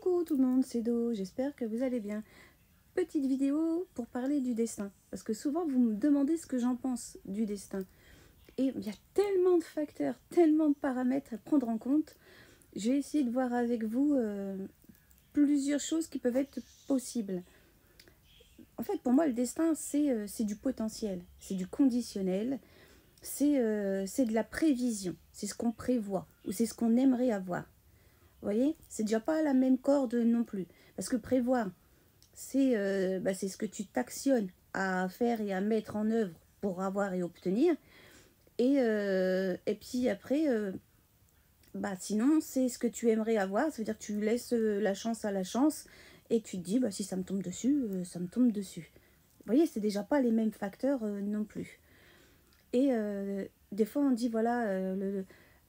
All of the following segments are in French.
Coucou tout le monde, c'est Do, j'espère que vous allez bien. Petite vidéo pour parler du destin, parce que souvent vous me demandez ce que j'en pense du destin. Et il y a tellement de facteurs, tellement de paramètres à prendre en compte. J'ai essayé de voir avec vous plusieurs choses qui peuvent être possibles. En fait, pour moi, le destin, c'est du potentiel, c'est du conditionnel, c'est de la prévision, c'est ce qu'on prévoit, ou c'est ce qu'on aimerait avoir. Vous voyez, c'est déjà pas la même corde non plus. Parce que prévoir, c'est ce que tu t'actionnes à faire et à mettre en œuvre pour avoir et obtenir. Et puis après, sinon, c'est ce que tu aimerais avoir. Ça veut dire que tu laisses la chance à la chance et tu te dis, si ça me tombe dessus, ça me tombe dessus. Vous voyez, c'est déjà pas les mêmes facteurs non plus. Et des fois, on dit, voilà,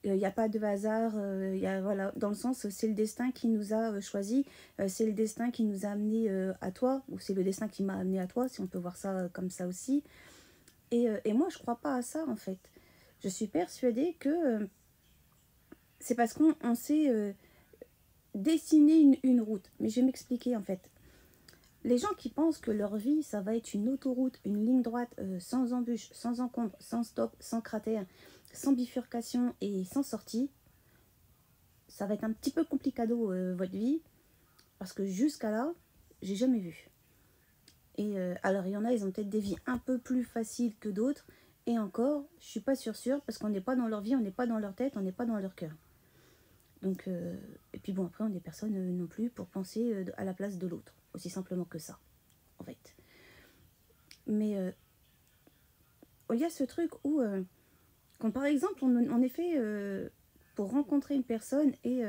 il n'y a pas de hasard, voilà, dans le sens, c'est le destin qui nous a choisi, c'est le destin qui nous a amené à toi, ou c'est le destin qui m'a amené à toi, si on peut voir ça comme ça aussi. Et moi, je crois pas à ça, en fait. Je suis persuadée que c'est parce qu'on s'est dessiné une route. Mais je vais m'expliquer, en fait. Les gens qui pensent que leur vie, ça va être une autoroute, une ligne droite, sans embûches, sans encombre, sans stop, sans cratère, sans bifurcation et sans sortie, ça va être un petit peu complicado votre vie, parce que jusqu'à là, j'ai jamais vu. Et alors il y en a, ils ont peut-être des vies un peu plus faciles que d'autres, et encore, je suis pas sûre, parce qu'on n'est pas dans leur vie, on n'est pas dans leur tête, on n'est pas dans leur cœur. Donc, et puis bon, après, on n'est personne non plus pour penser à la place de l'autre, aussi simplement que ça, en fait. Mais il y a ce truc où, quand par exemple, on est fait pour rencontrer une personne et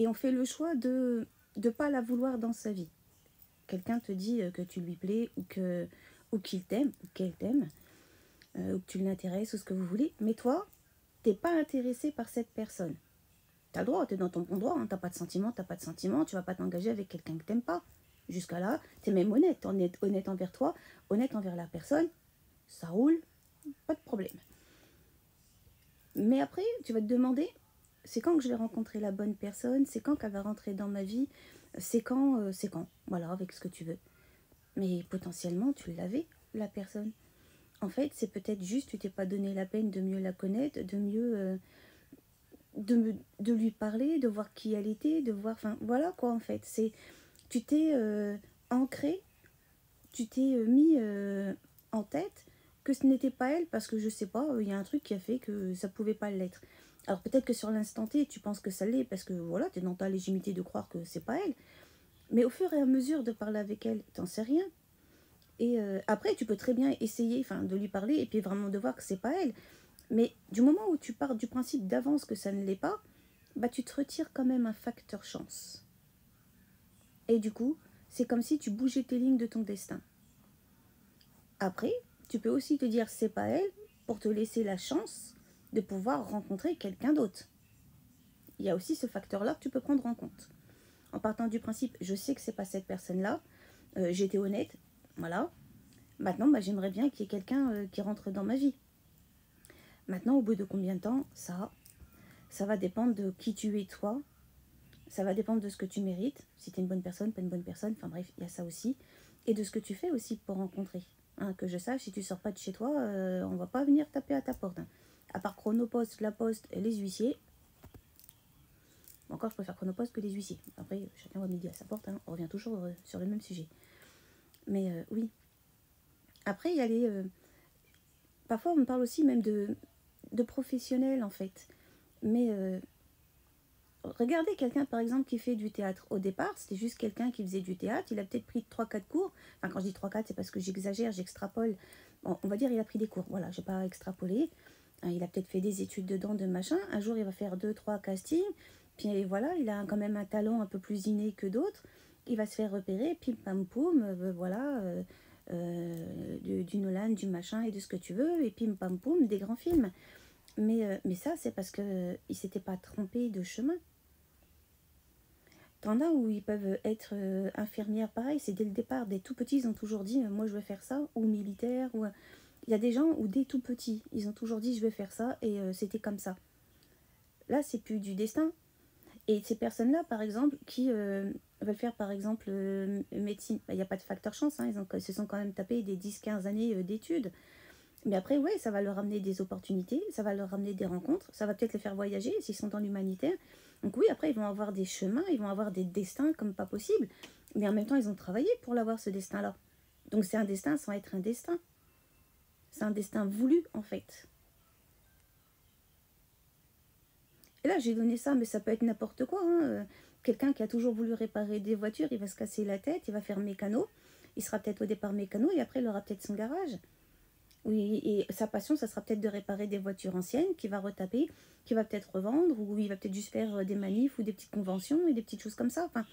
on fait le choix de ne pas la vouloir dans sa vie. Quelqu'un te dit que tu lui plais ou qu'il t'aime ou qu'elle t'aime, ou que tu l'intéresses ou ce que vous voulez, mais toi, t'es pas intéressé par cette personne. T'as le droit, t'es dans ton bon droit, hein, t'as pas de sentiments, tu vas pas t'engager avec quelqu'un que t'aimes pas. Jusqu'à là, t'es même honnête, honnête envers toi, honnête envers la personne, ça roule, pas de problème. Mais après, tu vas te demander, c'est quand que je vais rencontrer la bonne personne, c'est quand qu'elle va rentrer dans ma vie, c'est quand, voilà, avec ce que tu veux. Mais potentiellement, tu l'avais, la personne. En fait, c'est peut-être juste, tu t'es pas donné la peine de mieux la connaître, de mieux, de lui parler, de voir qui elle était, de voir, enfin, voilà quoi, en fait. Tu t'es ancré, tu t'es mis en tête que ce n'était pas elle parce que je sais pas, il y a un truc qui a fait que ça pouvait pas l'être. Alors peut-être que sur l'instant T, tu penses que ça l'est parce que voilà, tu es dans ta légitimité de croire que c'est pas elle. Mais au fur et à mesure de parler avec elle, t'en sais rien. Et après, tu peux très bien essayer de lui parler et puis vraiment de voir que c'est pas elle. Mais du moment où tu pars du principe d'avance que ça ne l'est pas, tu te retires quand même un facteur chance. Et du coup, c'est comme si tu bougeais tes lignes de ton destin. Après, tu peux aussi te dire c'est pas elle pour te laisser la chance de pouvoir rencontrer quelqu'un d'autre. Il y a aussi ce facteur-là que tu peux prendre en compte. En partant du principe, je sais que c'est pas cette personne-là, j'ai été honnête, voilà. Maintenant, j'aimerais bien qu'il y ait quelqu'un qui rentre dans ma vie. Maintenant, au bout de combien de temps, ça va dépendre de qui tu es toi, ça va dépendre de ce que tu mérites, si tu es une bonne personne, pas une bonne personne, enfin bref, il y a ça aussi, et de ce que tu fais aussi pour rencontrer. Hein, que je sache, si tu sors pas de chez toi, on va pas venir taper à ta porte. Hein. À part Chronopost, La Poste et les huissiers. Encore, je préfère Chronopost que les huissiers. Après, chacun va midi à sa porte, hein. On revient toujours sur le même sujet. Mais oui. Après, il y a les... parfois, on me parle aussi même de professionnels, en fait. Mais regardez quelqu'un, par exemple, qui fait du théâtre. Au départ, c'était juste quelqu'un qui faisait du théâtre. Il a peut-être pris 3-4 cours. Enfin, quand je dis 3-4, c'est parce que j'exagère, j'extrapole. Bon, on va dire il a pris des cours. Voilà, je n'ai pas extrapolé. Il a peut-être fait des études dedans, de machin. Un jour, il va faire 2-3 castings. Puis voilà, il a quand même un talent un peu plus inné que d'autres. Il va se faire repérer, pim pam poum, voilà, du Nolan, du machin et de ce que tu veux, et pim pam poum, des grands films. Mais ça, c'est parce qu'il ne s'était pas trompé de chemin. T'en as où ils peuvent être infirmières, pareil, c'est dès le départ, dès tout petits, ils ont toujours dit moi je veux faire ça, ou militaire, ou... Il y a des gens où dès tout petit, ils ont toujours dit je veux faire ça, et c'était comme ça. Là, c'est plus du destin. Et ces personnes-là, par exemple, qui veulent faire, par exemple, médecine, il n'y a pas de facteur chance, hein, ils se sont quand même tapés des 10-15 années d'études. Mais après, ouais, ça va leur amener des opportunités, ça va leur ramener des rencontres, ça va peut-être les faire voyager s'ils sont dans l'humanitaire. Donc oui, après, ils vont avoir des chemins, ils vont avoir des destins comme pas possible. Mais en même temps, ils ont travaillé pour l'avoir, ce destin-là. Donc c'est un destin sans être un destin. C'est un destin voulu, en fait. Et là, j'ai donné ça, mais ça peut être n'importe quoi. Hein. Quelqu'un qui a toujours voulu réparer des voitures, il va se casser la tête, il va faire mécano. Il sera peut-être au départ mécano et après, il aura peut-être son garage. Oui, et sa passion, ça sera peut-être de réparer des voitures anciennes qu'il va retaper, qu'il va peut-être revendre, ou il va peut-être juste faire des manifs ou des petites conventions et des petites choses comme ça. Enfin,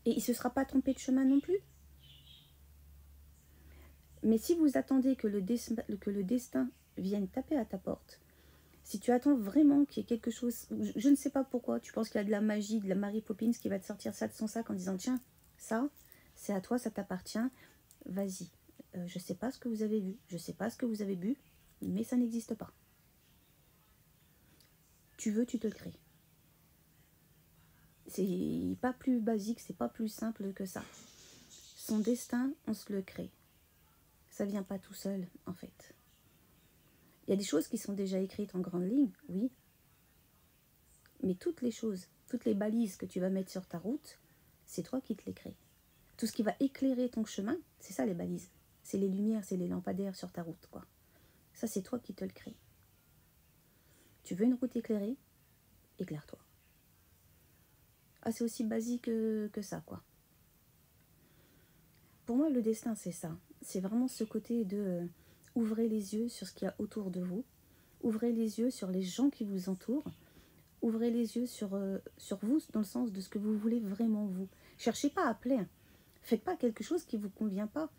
et il ne se sera pas trompé de chemin non plus. Mais si vous attendez que le destin vienne taper à ta porte, si tu attends vraiment qu'il y ait quelque chose, je ne sais pas pourquoi, tu penses qu'il y a de la magie, de la Mary Poppins qui va te sortir ça de son sac en disant tiens, ça, c'est à toi, ça t'appartient, vas-y. Je ne sais pas ce que vous avez vu, je ne sais pas ce que vous avez bu, mais ça n'existe pas. Tu veux, tu te le crées. C'est pas plus basique, c'est pas plus simple que ça. Son destin, on se le crée. Ça vient pas tout seul, en fait. Il y a des choses qui sont déjà écrites en grande ligne, oui. Mais toutes les choses, toutes les balises que tu vas mettre sur ta route, c'est toi qui te les crées. Tout ce qui va éclairer ton chemin, c'est ça les balises. C'est les lumières, c'est les lampadaires sur ta route, quoi. Ça, c'est toi qui te le crée. Tu veux une route éclairée? Éclaire-toi. Ah, c'est aussi basique que ça, quoi. Pour moi, le destin, c'est ça. C'est vraiment ce côté de ouvrez les yeux sur ce qu'il y a autour de vous. Ouvrez les yeux sur les gens qui vous entourent. Ouvrez les yeux sur vous, dans le sens de ce que vous voulez vraiment vous. Cherchez pas à plaire. Faites pas quelque chose qui ne vous convient pas.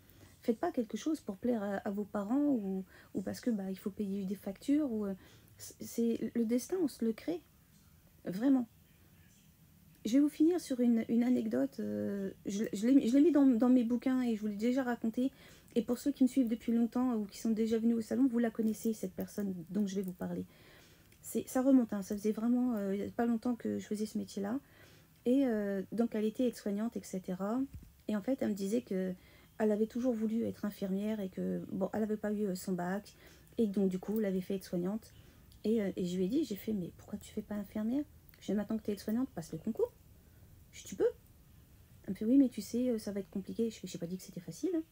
Faites pas quelque chose pour plaire à vos parents ou parce que il faut payer des factures. C'est le destin, on se le crée. Vraiment. Je vais vous finir sur une anecdote. Je l'ai mis dans mes bouquins et je vous l'ai déjà raconté. Et pour ceux qui me suivent depuis longtemps ou qui sont déjà venus au salon, vous la connaissez, cette personne dont je vais vous parler. Ça remonte, hein, ça faisait vraiment pas longtemps que je faisais ce métier-là. Et donc elle était aide-soignante, etc. Et en fait, elle me disait que elle avait toujours voulu être infirmière et que, bon, elle n'avait pas eu son bac. Et donc, du coup, elle avait fait aide-soignante. Et je lui ai dit, j'ai fait, mais pourquoi tu fais pas infirmière? Je dis, maintenant que tu es aide-soignante, passe le concours. Je dis, tu peux? Elle me fait, oui, mais tu sais, ça va être compliqué. Je fais, j'ai pas dit que c'était facile. Hein.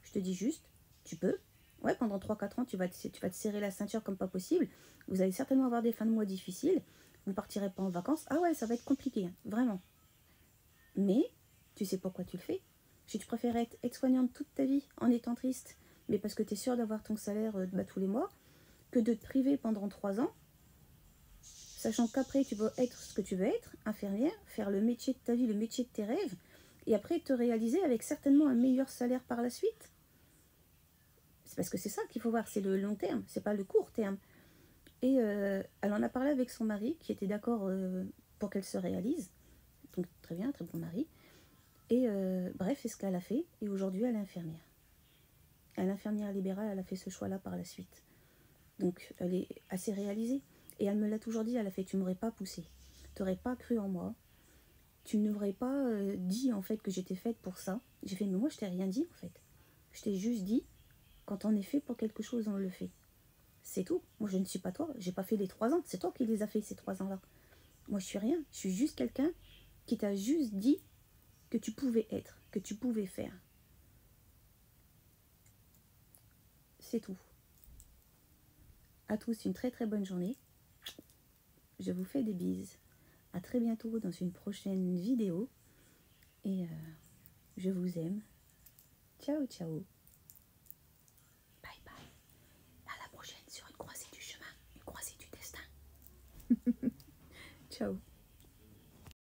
Je te dis juste, tu peux. Ouais, pendant 3-4 ans, tu vas te serrer la ceinture comme pas possible. Vous allez certainement avoir des fins de mois difficiles. Vous partirez pas en vacances. Ah ouais, ça va être compliqué, hein, vraiment. Mais, tu sais pourquoi tu le fais? Si tu préfères être aide-soignante toute ta vie en étant triste, mais parce que tu es sûr d'avoir ton salaire tous les mois, que de te priver pendant 3 ans, sachant qu'après tu vas être ce que tu veux être, infirmière, faire le métier de ta vie, le métier de tes rêves, et après te réaliser avec certainement un meilleur salaire par la suite. C'est parce que c'est ça qu'il faut voir, c'est le long terme, c'est pas le court terme. Et elle en a parlé avec son mari, qui était d'accord pour qu'elle se réalise. Donc très bien, très bon mari. Et bref, c'est ce qu'elle a fait. Et aujourd'hui, elle est infirmière. Elle est infirmière libérale, elle a fait ce choix-là par la suite. Donc, elle est assez réalisée. Et elle me l'a toujours dit, elle a fait, tu m'aurais pas poussé. Tu n'aurais pas cru en moi. Tu n'aurais pas dit, en fait, que j'étais faite pour ça. J'ai fait, mais moi, je t'ai rien dit, en fait. Je t'ai juste dit, quand on est fait pour quelque chose, on le fait. C'est tout. Moi, je ne suis pas toi. J'ai pas fait les 3 ans. C'est toi qui les as fait, ces 3 ans-là. Moi, je suis rien. Je suis juste quelqu'un qui t'a juste dit que tu pouvais être, que tu pouvais faire. C'est tout. À tous, une très très bonne journée. Je vous fais des bises. À très bientôt dans une prochaine vidéo. Et je vous aime. Ciao, ciao. Bye bye. À la prochaine sur une croisée du chemin, une croisée du destin. Ciao.